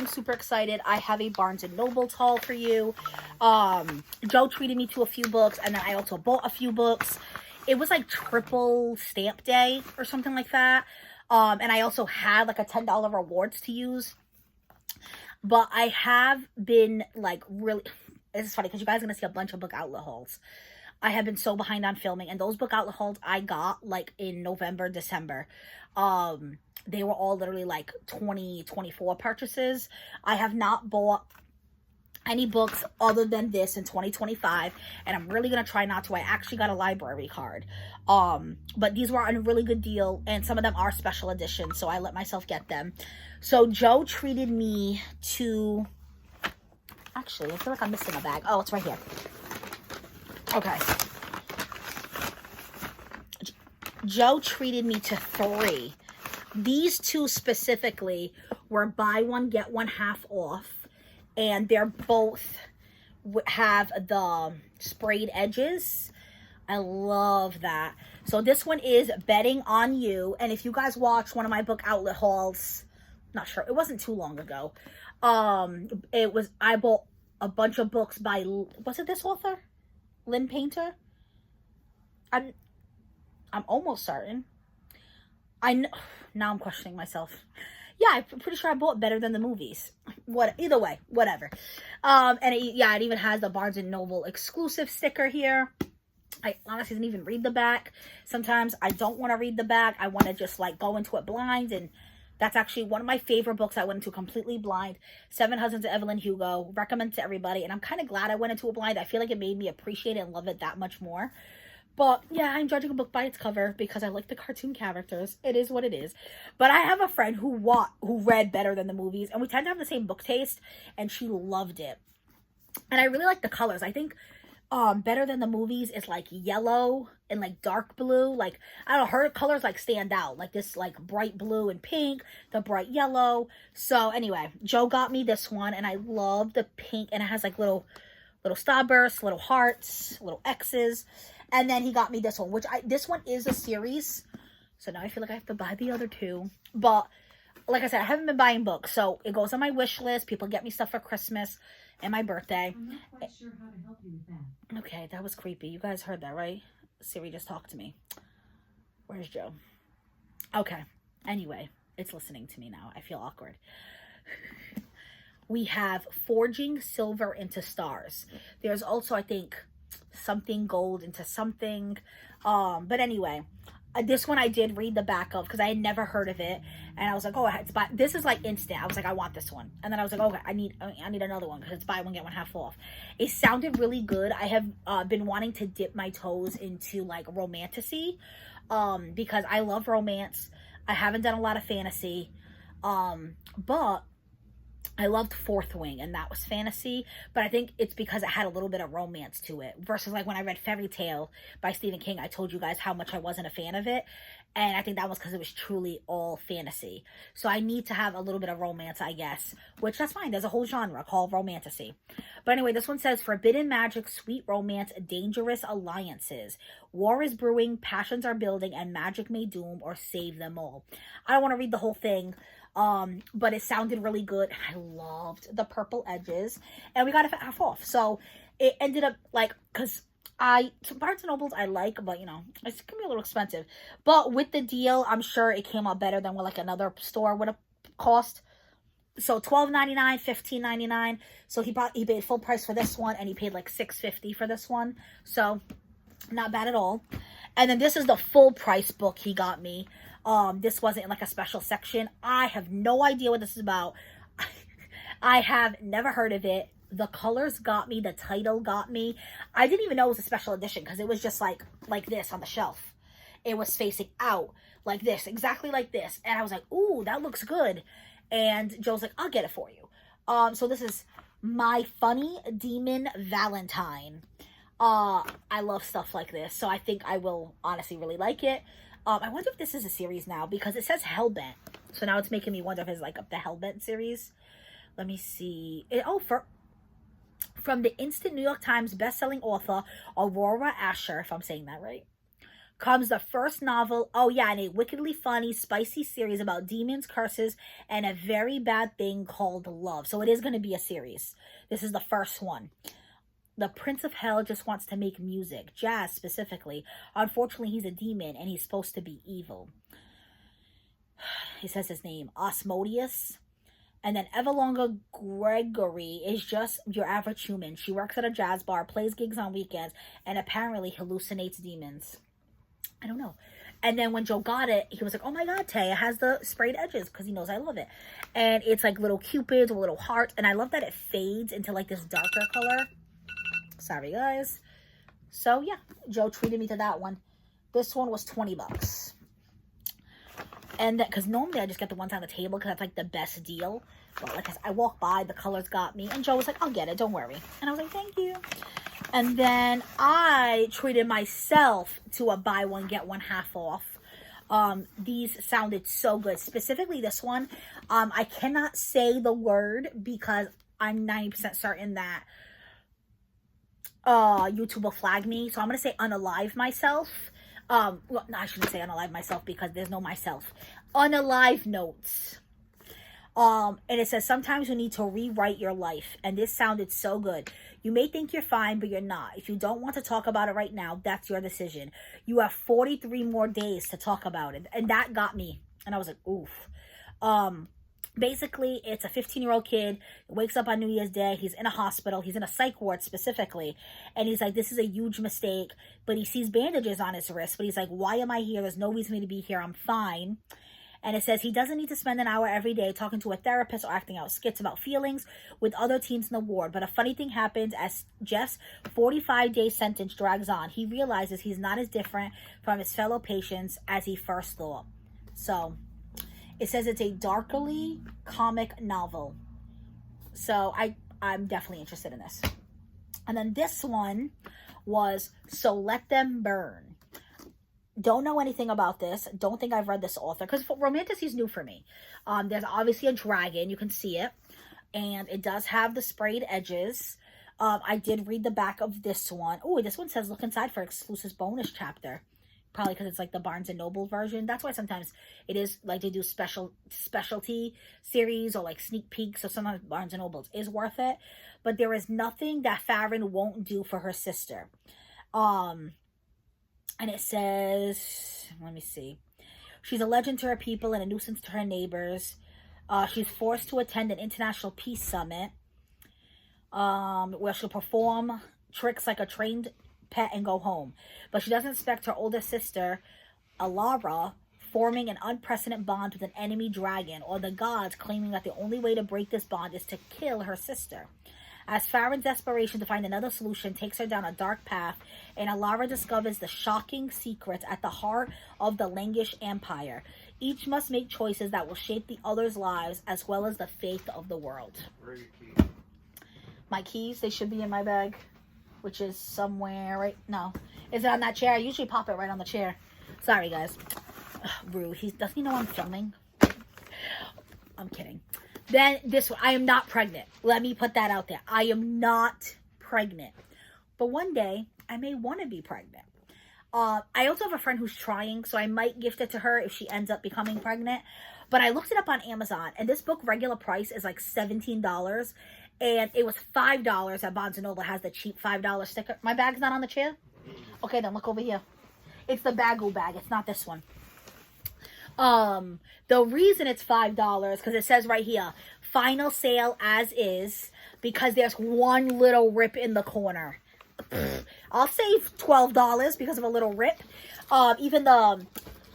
am super excited. I have a Barnes & Noble haul for you. Joe treated me to a few books, and then I also bought a few books. It was like triple stamp day or something like that. And I also had like a $10 rewards to use. But I have been like really... This is funny because you guys are going to see a bunch of book outlet hauls. I have been so behind on filming, and those book outlet hauls I got like in November, December. They were all literally like 2024 purchases. I have not bought any books other than this in 2025, and I'm really gonna try not to. I actually got a library card, but these were on a really good deal, and some of them are special editions, so I let myself get them. So Joe treated me to... Actually, I feel like I'm missing a bag. Oh, it's right here. Okay. Joe treated me to 3. These 2 specifically were buy one, get one half off. And they're both have the sprayed edges. I love that. So this one is Betting on You. And if you guys watched one of my book outlet hauls, not sure, it wasn't too long ago. I bought a bunch of books by, was it this author? Lynn Painter? I'm almost certain. Now I'm questioning myself. Yeah, I'm pretty sure I bought Better Than the Movies. Either way, whatever. And it even has the Barnes & Noble exclusive sticker here. I honestly didn't even read the back. Sometimes I don't want to read the back. I want to just like go into it blind, and that's actually one of my favorite books I went into completely blind. 7 Husbands of Evelyn Hugo. Recommend to everybody. And I'm kind of glad I went into it blind. I feel like it made me appreciate it and love it that much more. But yeah, I'm judging a book by its cover because I like the cartoon characters. It is what it is. But I have a friend who read Better Than the Movies, and we tend to have the same book taste, and she loved it. And I really like the colors. I think Better Than the Movies is like yellow and like dark blue. Like, I don't know, her colors like stand out. Like this like bright blue and pink, the bright yellow. So anyway, Joe got me this one, and I love the pink, and it has like little starbursts, little hearts, little X's. And then he got me this one, this one is a series. So now I feel like I have to buy the other 2. But like I said, I haven't been buying books. So it goes on my wish list. People get me stuff for Christmas and my birthday. I'm not quite sure how to help you with that. Okay, that was creepy. You guys heard that, right? Siri just talked to me. Where's Joe? Okay. Anyway, it's listening to me now. I feel awkward. We have Forging Silver into Stars. There's also, I think, Something Gold into Something. But anyway, this one I did read the back of because I had never heard of it, and I was like, oh, this is like instant. I was like, I want this one, and then I was like, okay, I need another one because it's buy one get one half off. It sounded really good. I have been wanting to dip my toes into like romantasy, because I love romance. I haven't done a lot of fantasy, but I loved Fourth Wing, and that was fantasy, but I think it's because it had a little bit of romance to it, versus like when I read Fairy Tale by Stephen King, I told you guys how much I wasn't a fan of it, and I think that was because it was truly all fantasy. So I need to have a little bit of romance, I guess, which that's fine. There's a whole genre called romantasy. But anyway, this one says, forbidden magic, sweet romance, dangerous alliances. War is brewing, passions are building, and magic may doom or save them all. I don't want to read the whole thing, but it sounded really good. I loved the purple edges, and we got it half off. So it ended up like, because Barnes & Nobles I like, but you know, it's gonna be a little expensive. But with the deal, I'm sure it came out better than what like another store would have cost. So $12.99, $15.99. So he paid full price for this one, and he paid like $6.50 for this one. So not bad at all. And then this is the full price book he got me. This wasn't in like a special section. I have no idea what this is about. I have never heard of it. The colors got me. The title got me. I didn't even know it was a special edition because it was just like this on the shelf. It was facing out like this, exactly like this. And I was like, ooh, that looks good. And Joe's like, I'll get it for you. So this is My Funny Demon Valentine. I love stuff like this, so I think I will honestly really like it. I wonder if this is a series now, because it says Hellbent. So now it's making me wonder if it's like the Hellbent series. Let me see. From the instant New York Times bestselling author Aurora Asher, if I'm saying that right, comes the first novel, oh yeah, in a wickedly funny, spicy series about demons, curses, and a very bad thing called love. So it is going to be a series. This is the first one. The Prince of Hell just wants to make music, jazz specifically. Unfortunately, he's a demon and he's supposed to be evil. He says his name, Osmodeus. And then Evalonga Gregory is just your average human. She works at a jazz bar, plays gigs on weekends, and apparently hallucinates demons. I don't know. And then when Joe got it, he was like, oh my God, Tay, it has the sprayed edges because he knows I love it. And it's like little cupids or little hearts. And I love that it fades into like this darker color. Sorry, guys. So, yeah, Joe treated me to that one. This one was $20. And that, because normally I just get the ones on the table because that's like the best deal. But like I walked by, the colors got me. And Joe was like, I'll get it, don't worry. And I was like, thank you. And then I treated myself to a buy one, get one half off. These sounded so good. Specifically this one. I cannot say the word because I'm 90% certain that YouTube will flag me. So I'm going to say unalive myself. Well, no, I shouldn't say unalive myself because there's no myself. Unalive notes. And it says, sometimes you need to rewrite your life. And this sounded so good. You may think you're fine, but you're not. If you don't want to talk about it right now, that's your decision. You have 43 more days to talk about it. And that got me. And I was like, oof. Basically, it's a 15-year-old kid who wakes up on New Year's Day. He's in a hospital. He's in a psych ward specifically. And he's like, this is a huge mistake. But he sees bandages on his wrist. But he's like, why am I here? There's no reason for me to be here. I'm fine. And it says he doesn't need to spend an hour every day talking to a therapist or acting out skits about feelings with other teens in the ward. But a funny thing happens as Jeff's 45-day sentence drags on. He realizes he's not as different from his fellow patients as he first thought. So it says it's a darkly comic novel. So I'm definitely interested in this. And then this one was So Let Them Burn. Don't know anything about this. Don't think I've read this author. Because Romantasy is new for me. There's obviously a dragon. You can see it. And it does have the sprayed edges. I did read the back of this one. Oh, this one says look inside for exclusive bonus chapter. Probably because it's like the Barnes & Noble version. That's why sometimes it is like they do specialty series or like sneak peeks. So sometimes Barnes & Noble is worth it. But there is nothing that Farron won't do for her sister. And it says, let me see. She's a legend to her people and a nuisance to her neighbors. She's forced to attend an international peace summit where she'll perform tricks like a trained pet and go home. But she doesn't expect her older sister, Alara, forming an unprecedented bond with an enemy dragon, or the gods claiming that the only way to break this bond is to kill her sister. As Farron's desperation to find another solution takes her down a dark path, and Alara discovers the shocking secrets at the heart of the Langish Empire. Each must make choices that will shape the other's lives as well as the fate of the world. Where are your keys? My keys, they should be in my bag, which is somewhere right... No. Is it on that chair? I usually pop it right on the chair. Sorry, guys. Ugh, rude. Doesn't he know I'm filming? I'm kidding. Then this one, I am not pregnant. Let me put that out there. I am not pregnant. But one day, I may want to be pregnant. I also have a friend who's trying, so I might gift it to her if she ends up becoming pregnant. But I looked it up on Amazon, and this book regular price is like $17. And it was $5 at Barnes & Noble. Has the cheap $5 sticker. My bag's not on the chair? Okay, then look over here. It's the Bagoo bag. It's not this one. The reason it's $5, because it says right here, final sale as is, because there's one little rip in the corner. I'll save $12 because of a little rip. Even the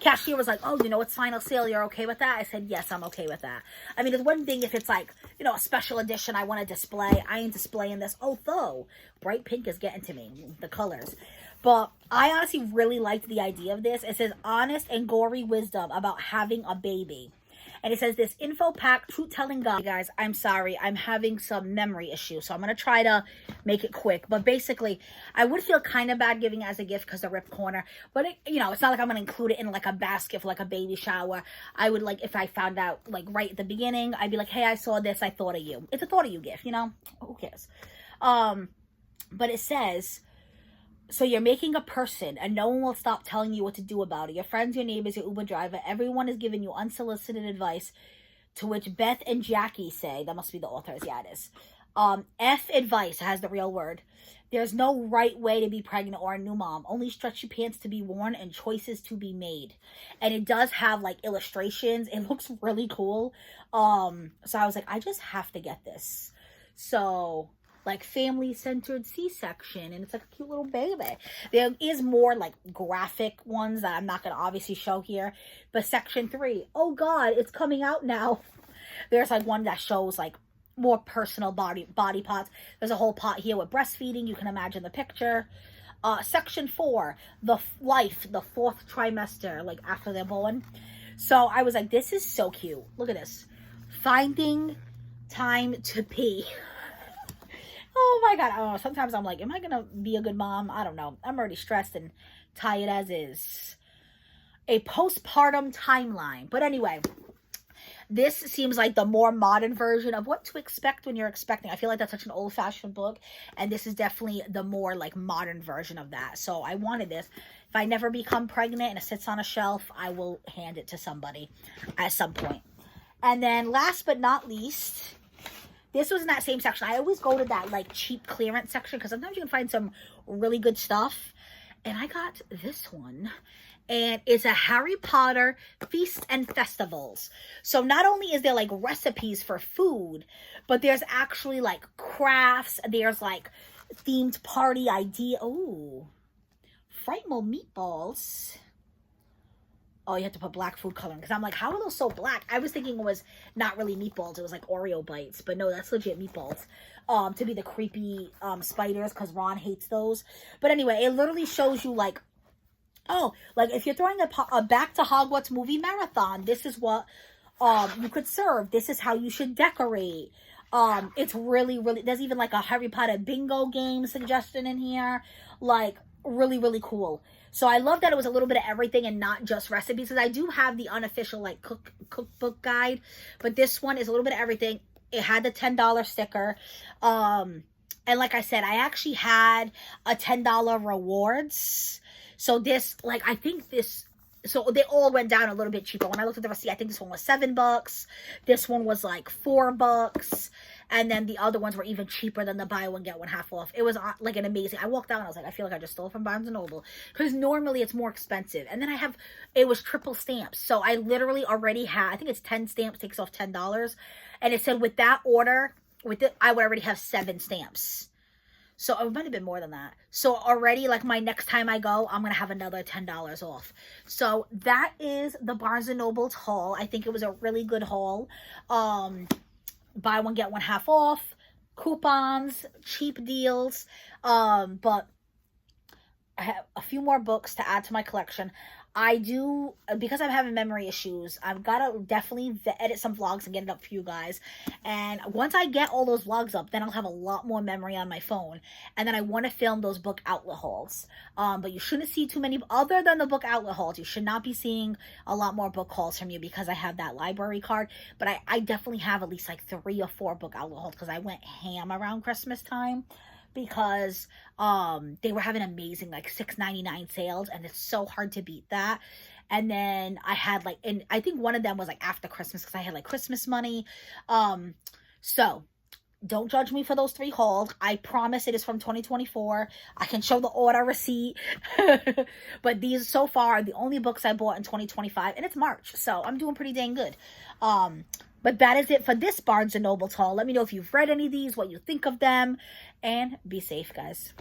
cashier was like, oh, you know, it's final sale. You're okay with that? I said, yes, I'm okay with that. I mean, there's one thing if it's like, you know, a special edition I want to display. I ain't displaying this. Although, bright pink is getting to me, the colors. But I honestly really liked the idea of this. It says, honest and gory wisdom about having a baby. And it says, this info-packed, truth-telling guide. Guys, I'm sorry. I'm having some memory issues. So I'm going to try to make it quick. But basically, I would feel kind of bad giving it as a gift because the ripped corner. But, you know, it's not like I'm going to include it in, like, a basket for, like, a baby shower. I would, like, if I found out, like, right at the beginning, I'd be like, hey, I saw this. I thought of you. It's a thought of you gift, you know? Who cares? But it says... So you're making a person, and no one will stop telling you what to do about it. Your friends, your neighbors, your Uber driver, everyone is giving you unsolicited advice, to which Beth and Jackie say, that must be the authors, yeah, it is. F advice has the real word. There's no right way to be pregnant or a new mom. Only stretchy pants to be worn and choices to be made. And it does have like illustrations. It looks really cool. So I was like, I just have to get this. So like family-centered C-section, and it's like a cute little baby. There is more like graphic ones that I'm not going to obviously show here, but section 3, oh god, it's coming out now. There's like one that shows like more personal body parts. There's a whole pot here with breastfeeding. You can imagine the picture. Section 4, the fourth trimester, like after they're born. So I was like, this is so cute. Look at this. Finding time to pee. Oh my god, I don't know. Sometimes I'm like, am I gonna be a good mom? I don't know. I'm already stressed and tired as is. A postpartum timeline. But anyway, this seems like the more modern version of what to expect when you're expecting. I feel like that's such an old-fashioned book, and this is definitely the more like modern version of that. So I wanted this. If I never become pregnant and it sits on a shelf, I will hand it to somebody at some point. And then last but not least, this was in that same section. I always go to that like cheap clearance section because sometimes you can find some really good stuff. And I got this one. And it's a Harry Potter Feasts and Festivals. So not only is there like recipes for food, but there's actually like crafts. There's like themed party idea. Ooh. Frightful meatballs. Oh, you have to put black food coloring. Because I'm like, how are those so black? I was thinking it was not really meatballs. It was like Oreo bites. But no, that's legit meatballs. To be the creepy spiders. Because Ron hates those. But anyway, it literally shows you like, oh, like if you're throwing a Back to Hogwarts movie marathon, this is what you could serve. This is how you should decorate. It's really, really, there's even like a Harry Potter bingo game suggestion in here. Like, really, really cool. So I love that it was a little bit of everything and not just recipes. Because I do have the unofficial like cookbook guide. But this one is a little bit of everything. It had the $10 sticker. And like I said, I actually had a $10 rewards. So this, like, I think this, so they all went down a little bit cheaper. When I looked at the receipt, I think this one was $7. This one was like $4. And then the other ones were even cheaper than the buy one, get one half off. It was like an amazing, I walked out and I was like, I feel like I just stole from Barnes & Noble. Because normally it's more expensive. And then it was triple stamps. So I literally already had, I think it's 10 stamps, takes off $10. And it said with that order, I would already have 7 stamps. So it might have been more than that. So already, like my next time I go, I'm going to have another $10 off. So that is the Barnes & Noble's haul. I think it was a really good haul. Buy one, get one half off. Coupons, cheap deals. But I have a few more books to add to my collection. I do, because I'm having memory issues, I've got to definitely edit some vlogs and get it up for you guys. And once I get all those vlogs up, then I'll have a lot more memory on my phone. And then I want to film those book outlet hauls. But you shouldn't see too many, other than the book outlet hauls. You should not be seeing a lot more book hauls from you because I have that library card. But I definitely have at least like 3 or 4 book outlet hauls because I went ham around Christmas time. Because they were having amazing like $6.99 sales, and it's so hard to beat that. And then I had like, and I think one of them was like after Christmas because I had like Christmas money. So don't judge me for those 3 hauls. I promise it is from 2024. I can show the order receipt. But these so far are the only books I bought in 2025, and it's March, so I'm doing pretty dang good. But that is it for this Barnes & Noble haul. Let me know if you've read any of these, what you think of them, and be safe, guys.